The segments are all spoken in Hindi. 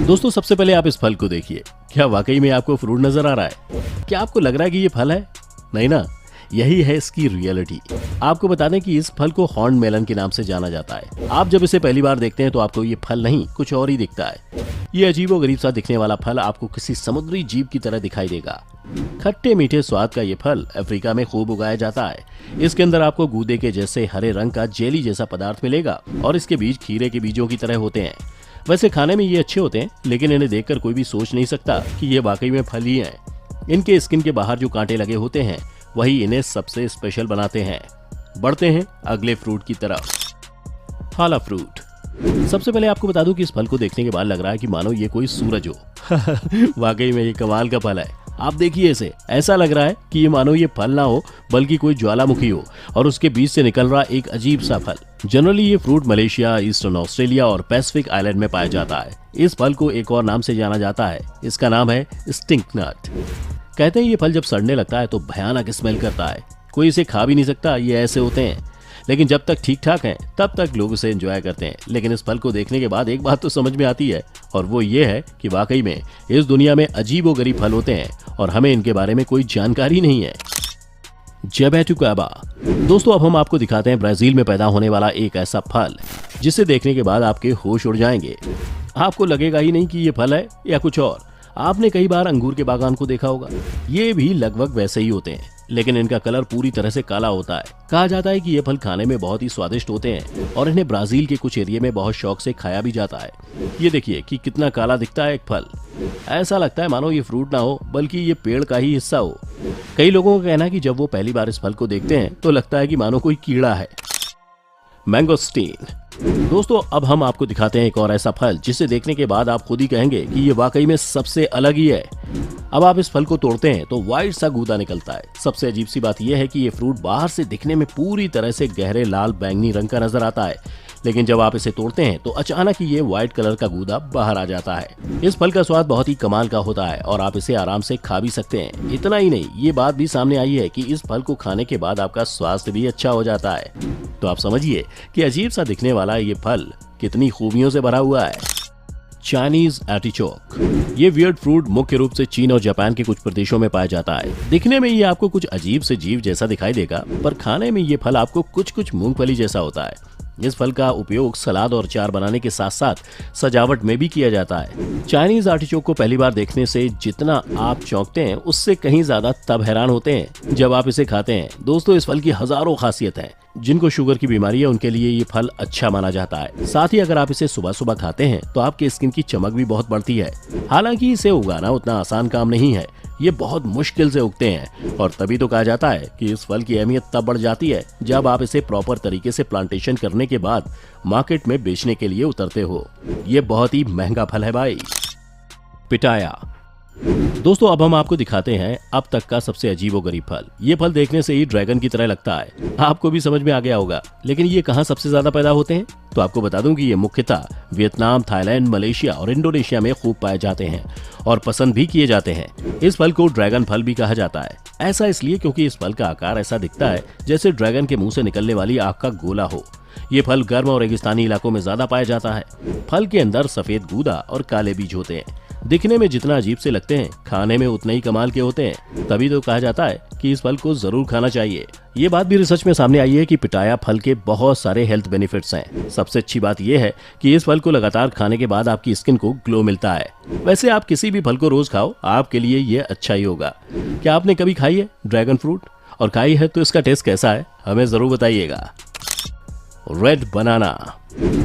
दोस्तों सबसे पहले आप इस फल को देखिए। क्या वाकई में आपको फ्रूट नजर आ रहा है? क्या आपको लग रहा है कि ये फल है? नहीं ना, यही है इसकी रियलिटी। आपको बता दें कि इस फल को हॉर्न मेलन के नाम से जाना जाता है। आप जब इसे पहली बार देखते हैं तो आपको ये फल नहीं कुछ और ही दिखता है। ये अजीबोगरीब सा दिखने वाला फल आपको किसी समुद्री जीव की तरह दिखाई देगा। खट्टे मीठे स्वाद का ये फल अफ्रीका में खूब उगाया जाता है। इसके अंदर आपको गूदे के जैसे हरे रंग का जेली जैसा पदार्थ मिलेगा और इसके बीज खीरे के बीजों की तरह होते हैं। वैसे खाने में ये अच्छे होते हैं, लेकिन इन्हें देखकर कोई भी सोच नहीं सकता कि ये वाकई में फल ही हैं। इनके स्किन के बाहर जो कांटे लगे होते हैं वही इन्हें सबसे स्पेशल बनाते हैं। बढ़ते हैं अगले फ्रूट की तरफ। हाला फ्रूट। सबसे पहले आपको बता दूं कि इस फल को देखने के बाद लग रहा है कि मानो ये कोई सूरज हो। वाकई में ये कमाल का फल है। आप देखिए इसे, ऐसा लग रहा है कि ये मानो ये फल ना हो बल्कि कोई ज्वालामुखी हो और उसके बीच से निकल रहा एक अजीब सा फल। जनरली ये फ्रूट मलेशिया, ईस्टर्न ऑस्ट्रेलिया और पैसिफिक आइलैंड में पाया जाता है। इस फल को एक और नाम से जाना जाता है, इसका नाम है स्टिंक नट। कहते हैं ये फल जब सड़ने लगता है तो भयानक स्मेल करता है, कोई इसे खा भी नहीं सकता, ये ऐसे होते हैं। लेकिन जब तक ठीक ठाक हैं तब तक लोग इसे एंजॉय करते हैं। लेकिन इस फल को देखने के बाद एक बात तो समझ में आती है, और वो ये है कि वाकई में इस दुनिया में अजीबोगरीब फल होते हैं और हमें इनके बारे में कोई जानकारी नहीं है। जैबेटुकाबा। दोस्तों अब हम आपको दिखाते हैं ब्राजील में पैदा होने वाला एक ऐसा फल जिसे देखने के बाद आपके होश उड़ जाएंगे। आपको लगेगा ही नहीं कि ये फल है या कुछ और। आपने कई बार अंगूर के बागान को देखा होगा, ये भी लगभग वैसे ही होते हैं, लेकिन इनका कलर पूरी तरह से काला होता है। कहा जाता है कि ये फल खाने में बहुत ही स्वादिष्ट होते हैं और इन्हें ब्राजील के कुछ एरिया में बहुत शौक से खाया भी जाता है। ये देखिए कि कितना काला दिखता है एक फल। ऐसा लगता है मानो ये फ्रूट ना हो बल्कि ये पेड़ का ही हिस्सा हो। कई लोगों का कहना है कि जब वो पहली बार इस फल को देखते हैं तो लगता है कि मानो कोई कीड़ा है। मैंगोस्टीन। दोस्तों अब हम आपको दिखाते हैं एक और ऐसा फल जिसे देखने के बाद आप खुद ही कहेंगे कि ये वाकई में सबसे अलग ही है। अब आप इस फल को तोड़ते हैं तो व्हाइट सा गूदा निकलता है। सबसे अजीब सी बात यह है कि ये फ्रूट बाहर से दिखने में पूरी तरह से गहरे लाल बैंगनी रंग का नजर आता है, लेकिन जब आप इसे तोड़ते हैं तो अचानक ही ये व्हाइट कलर का गूदा बाहर आ जाता है। इस फल का स्वाद बहुत ही कमाल का होता है और आप इसे आराम से खा भी सकते हैं। इतना ही नहीं, ये बात भी सामने आई है कि इस फल को खाने के बाद आपका स्वास्थ्य भी अच्छा हो जाता है। तो आप समझिए कि अजीब सा दिखने वाला ये फल कितनी खूबियों से भरा हुआ है। Chinese artichoke. ये वियर्ड फ्रूट मुख्य रूप से चीन और जापान के कुछ प्रदेशों में पाया जाता है। दिखने में ये आपको कुछ अजीब से जीव जैसा दिखाई देगा, पर खाने में ये फल आपको कुछ मूंगफली जैसा होता है। इस फल का उपयोग सलाद और अचार बनाने के साथ साथ सजावट में भी किया जाता है। चाइनीज आर्टिचोक को पहली बार देखने से जितना आप चौंकते हैं उससे कहीं ज्यादा तब हैरान होते हैं जब आप इसे खाते हैं। दोस्तों इस फल की हजारों खासियत है। जिनको शुगर की बीमारी है उनके लिए ये फल अच्छा माना जाता है। साथ ही अगर आप इसे सुबह सुबह खाते हैं तो आपके स्किन की चमक भी बहुत बढ़ती है। हालांकि इसे उगाना उतना आसान काम नहीं है, ये बहुत मुश्किल से उगते हैं और तभी तो कहा जाता है कि इस फल की अहमियत तब बढ़ जाती है जब आप इसे प्रॉपर तरीके से प्लांटेशन करने के बाद मार्केट में बेचने के लिए उतरते हो। ये बहुत ही महंगा फल है भाई। पिटाया। दोस्तों अब हम आपको दिखाते हैं अब तक का सबसे अजीबोगरीब फल। ये फल देखने से ही ड्रैगन की तरह लगता है। आपको भी समझ में आ गया होगा, लेकिन ये कहाँ सबसे ज्यादा पैदा होते हैं? तो आपको बता दूं कि ये मुख्यतः वियतनाम, थाईलैंड, मलेशिया और इंडोनेशिया में खूब पाए जाते हैं और पसंद भी किए जाते हैं। इस फल को ड्रैगन फल भी कहा जाता है। ऐसा इसलिए क्योंकि इस फल का आकार ऐसा दिखता है जैसे ड्रैगन के मुंह से निकलने वाली आग का गोला हो। ये फल गर्म और रेगिस्तानी इलाकों में ज्यादा पाया जाता है। फल के अंदर सफेद गूदा और काले बीज होते हैं। दिखने में जितना अजीब से लगते हैं, खाने में उतने ही कमाल के होते हैं। तभी तो कहा जाता है कि इस फल को जरूर खाना चाहिए। ये बात भी रिसर्च में सामने आई है कि पिटाया फल के बहुत सारे हेल्थ बेनिफिट्स हैं। सबसे अच्छी बात यह है कि इस फल को लगातार खाने के बाद आपकी स्किन को ग्लो मिलता है। वैसे आप किसी भी फल को रोज खाओ, आपके लिए ये अच्छा ही होगा। क्या आपने कभी खाई है ड्रैगन फ्रूट? और खाई है तो इसका टेस्ट कैसा है हमें जरूर बताइएगा। Red banana.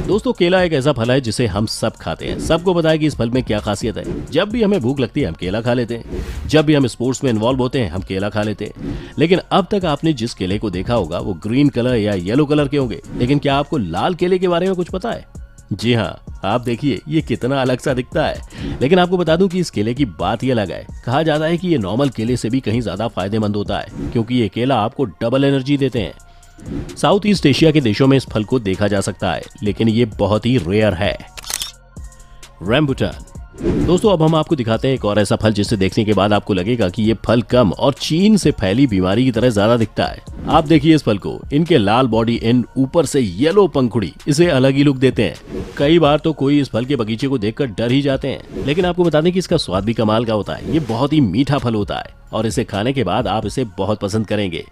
दोस्तों केला एक ऐसा फल है जिसे हम सब खाते हैं। सबको पता है कि इस फल में क्या खासियत है। जब भी हमें भूख लगती है हम केला खा लेते हैं। जब भी हम स्पोर्ट्स में इन्वॉल्व होते हैं हम केला खा लेते हैं। लेकिन अब तक आपने जिस केले को देखा होगा वो ग्रीन कलर या येलो कलर के होंगे। लेकिन क्या आपको लाल केले के बारे में कुछ पता है? जी हाँ, आप देखिए ये कितना अलग सा दिखता है। लेकिन आपको बता दूं कि इस केले की बात ही अलग है। कहा जाता है कि ये नॉर्मल केले से भी कहीं ज्यादा फायदेमंद होता है, क्योंकि ये केला आपको डबल एनर्जी देते हैं। साउथ ईस्ट एशिया के देशों में इस फल को देखा जा सकता है, लेकिन ये बहुत ही रेयर है। रैम्बुटान। दोस्तों अब हम आपको दिखाते हैं एक और ऐसा फल जिसे देखने के बाद आपको लगेगा कि ये फल कम और चीन से फैली बीमारी की तरह ज्यादा दिखता है। आप देखिए इस फल को, इनके लाल बॉडी एंड ऊपर से येलो पंखुड़ी इसे अलग ही लुक देते हैं। कई बार तो कोई इस फल के बगीचे को देखकर डर ही जाते हैं, लेकिन आपको बता दें कि इसका स्वाद भी कमाल का होता है। ये बहुत ही मीठा फल होता है और इसे खाने के बाद आप इसे बहुत पसंद करेंगे।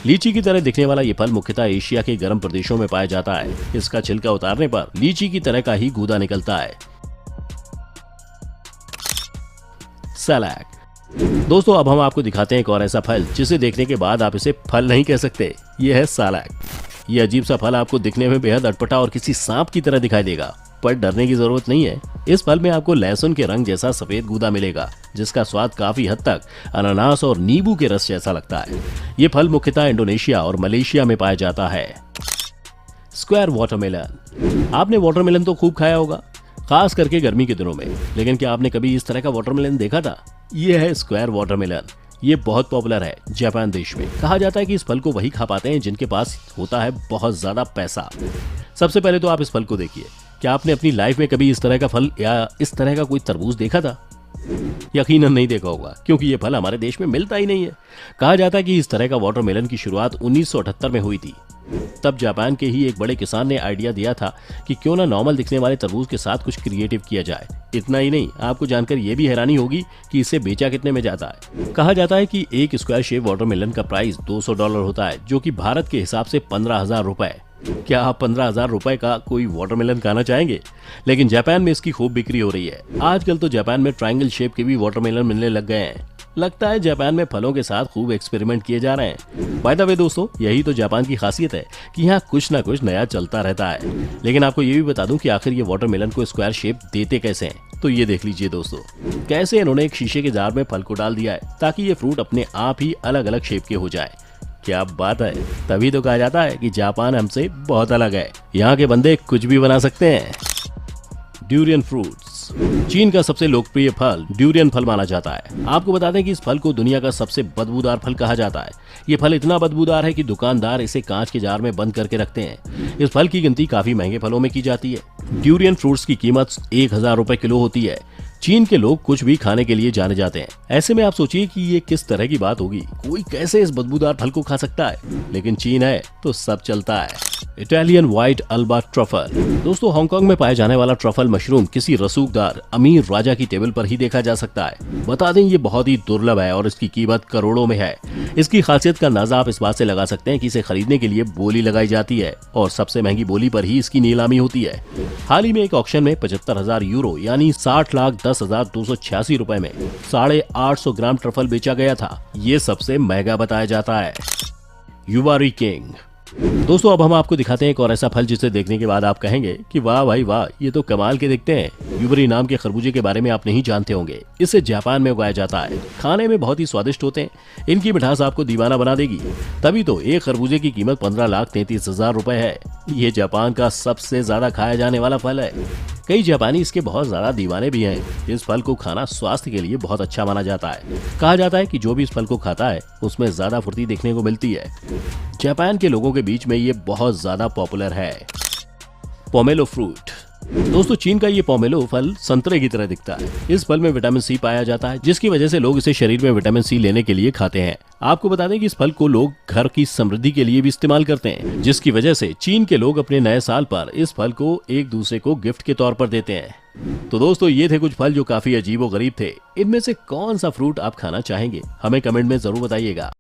लीची की तरह दिखने वाला ये फल मुख्यतः एशिया के गर्म प्रदेशों में पाया जाता है। इसका छिलका उतारने पर लीची की तरह का ही गूदा निकलता है। सैलैक। दोस्तों अब हम आपको दिखाते हैं एक और ऐसा फल जिसे देखने के बाद आप इसे फल नहीं कह सकते, ये है सैलैक। ये अजीब सा फल आपको दिखने में बेहद अटपटा और किसी सांप की तरह दिखाई देगा, पर डरने की जरूरत नहीं है। इस फल में आपको लहसुन के रंग जैसा सफेद गूदा मिलेगा, जिसका स्वाद काफी हद तक अनानास और नींबू के रस जैसा लगता है। ये फल मुख्यतः इंडोनेशिया और मलेशिया में पाया जाता है। Square watermelon. आपने वाटरमेलन तो खूब खाया होगा, खास करके गर्मी के दिनों में, लेकिन क्या आपने कभी इस तरह का वाटरमेलन देखा था? ये है स्क्वायर वाटरमेलन। ये बहुत पॉपुलर है जापान देश में। कहा जाता है कि इस फल को वही खा पाते हैं जिनके पास होता है बहुत ज्यादा पैसा। सबसे पहले तो आप इस फल को देखिए। क्या आपने अपनी लाइफ में कभी इस तरह का फल या इस तरह का कोई तरबूज देखा था? यकीनन नहीं देखा होगा, क्योंकि ये फल हमारे देश में मिलता ही नहीं है। कहा जाता है कि इस तरह का वाटरमेलन की शुरुआत 1978 में हुई थी। तब जापान के ही एक बड़े किसान ने आइडिया दिया था कि क्यों ना नॉर्मल दिखने वाले तरबूज के साथ कुछ क्रिएटिव किया जाए। इतना ही नहीं, आपको जानकर ये भी हैरानी होगी कि इसे बेचा कितने में जाता है। कहा जाता है कि एक स्क्वायर शेप वाटरमेलन का प्राइस $200 होता है, जो कि भारत के हिसाब से 15,000 रुपए। क्या आप 15,000 रुपए का कोई वाटरमेलन खाना चाहेंगे? लेकिन जापान में इसकी खूब बिक्री हो रही है। आजकल तो जापान में ट्रायंगल शेप के भी वाटरमेलन मिलने लग गए हैं। लगता है जापान में फलों के साथ खूब एक्सपेरिमेंट किए जा रहे हैं। बाय द वे दोस्तों, यही तो जापान की खासियत है कि यहाँ कुछ ना कुछ नया चलता रहता है। लेकिन आपको ये भी बता दूं कि आखिर ये वाटरमेलन को स्क्वायर शेप देते कैसे हैं। तो ये देख लीजिए दोस्तों, कैसे इन्होंने एक शीशे के जार में फल को डाल दिया है ताकि ये फ्रूट अपने आप ही अलग अलग शेप के हो जाए। क्या बात है, तभी तो कहा जाता है कि जापान हमसे बहुत अलग है। यहाँ के बंदे कुछ भी बना सकते हैं। Durian fruits. चीन का सबसे लोकप्रिय फल ड्यूरियन फल माना जाता है। आपको बता दें कि इस फल को दुनिया का सबसे बदबूदार फल कहा जाता है। ये फल इतना बदबूदार है कि दुकानदार इसे कांच के जार में बंद करके रखते हैं। इस फल की गिनती काफी महंगे फलों में की जाती है। ड्यूरियन फ्रूट्स की कीमत 1,000 रुपए किलो होती है। चीन के लोग कुछ भी खाने के लिए जाने जाते हैं। ऐसे में आप सोचिए कि ये किस तरह की बात होगी, कोई कैसे इस बदबूदार फल को खा सकता है। लेकिन चीन है तो सब चलता है। Italian white alba truffle. दोस्तों हांगकांग में पाए जाने वाला ट्रफल मशरूम किसी रसूखदार अमीर राजा की टेबल पर ही देखा जा सकता है। बता दें ये बहुत ही दुर्लभ है और इसकी कीमत करोड़ों में है। इसकी खासियत का अंदाजा आप इस बात से लगा सकते हैं कि इसे खरीदने के लिए बोली लगाई जाती है और सबसे महंगी बोली पर ही इसकी नीलामी होती है। हाल ही में एक ऑक्शन में 75,000 यूरो यानी 60,10,286 रुपए में 850 ग्राम ट्रफल बेचा गया था। ये सबसे महंगा बताया जाता है। युवारी किंग। दोस्तों अब हम आपको दिखाते हैं एक और ऐसा फल जिसे देखने के बाद आप कहेंगे कि वाह भाई वाह, ये तो कमाल के दिखते हैं। युवरी नाम के खरबूजे के बारे में आप नहीं जानते होंगे। इसे जापान में उगाया जाता है। खाने में बहुत ही स्वादिष्ट होते हैं। इनकी मिठास आपको दीवाना बना देगी। तभी तो एक खरबूजे की कीमत 15,33,000 रुपए है। ये जापान का सबसे ज्यादा खाया जाने वाला फल है। कई जापानी इसके बहुत ज्यादा दीवाने भी हैं। इस फल को खाना स्वास्थ्य के लिए बहुत अच्छा माना जाता है। कहा जाता है कि जो भी इस फल को खाता है उसमें ज्यादा फुर्ती देखने को मिलती है। जापान के लोगों के बीच में ये बहुत ज्यादा पॉपुलर है। Pomelo fruit. दोस्तों चीन का ये पोमेलो फल संतरे की तरह दिखता है। इस फल में विटामिन सी पाया जाता है, जिसकी वजह से लोग इसे शरीर में विटामिन सी लेने के लिए खाते हैं। आपको बता दें कि इस फल को लोग घर की समृद्धि के लिए भी इस्तेमाल करते हैं, जिसकी वजह से चीन के लोग अपने नए साल पर इस फल को एक दूसरे को गिफ्ट के तौर पर देते हैं। तो दोस्तों ये थे कुछ फल जो काफी अजीब और गरीब थे। इनमें से कौन सा फ्रूट आप खाना चाहेंगे, हमें कमेंट में जरूर बताइएगा।